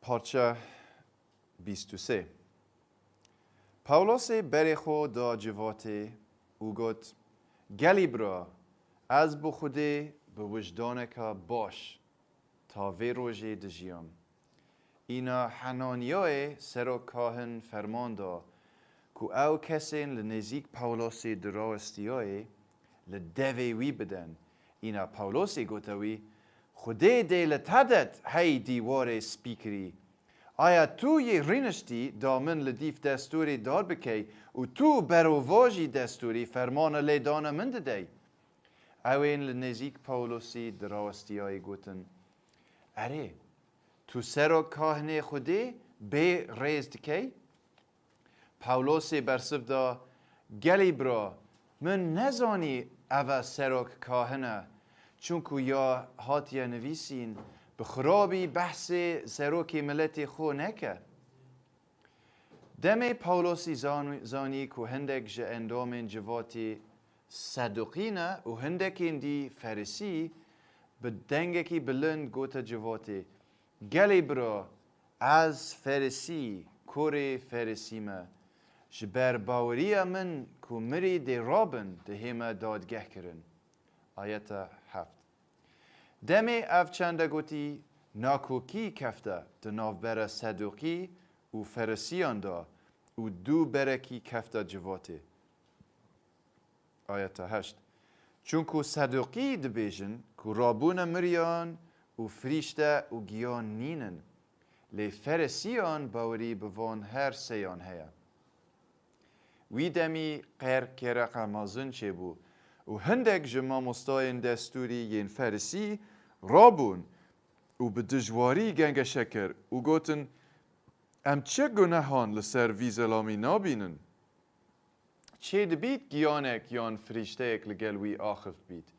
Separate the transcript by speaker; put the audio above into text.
Speaker 1: پارچه 23 پاولوس برخو دا جواته او گفت گلی برا از بخوده به وجدان که باش تا وی روژه دجیم اینا حنانیای سر کاهن فرمان دا که او کسین لنزیک پاولوس دراستیای لدوی وی بدن اینا پاولوس گوتوی خوده دیل تدت هی دیوار سپیکری آیا تو یه رینشتی دامن لدیف دستوری دار بکی و تو برواجی دستوری فرمان لیدان من دادی اوین لنزیک پاولوسی دراستیای گوتن اره تو سر و کاهن خوده به ریز دکی پاولوسی برسف دا گلی برا من نزانی اوه سر و کاهنه چونکو یا هاتیا نویسین به خرابی بحث سروکی ملت خو نکه دم پاولوسی زانی که هندک جه اندام جواتی صدوقینه و هندک اندی فرسی به دنگکی بلند گوتا جواتی گلی برا از فرسی کور فرسی ما جبر باوری من که مری دی رابن ده همه دادگه کرن آیت 7 دمی اف چنده گوتی ناکوکی کفته دناو بره صدوقی و فرسیان دا و دو برکی کفته جواته آیت 8 چونکو صدوقی دبیجن که رابون مریان و فریشته و گیان نینن لی فرسیان باوری بوان هر سیان هیا وی دمی قیر کرق مازن چه بو و هندک جمع مستاین دستوری ین فرسی رابون و به دجواری گنگ شکر و گوتن ام چه گناهان لسر وی ظلامی نابینن چه دبید گیانک یان فریشته اک لگل وی آخف بید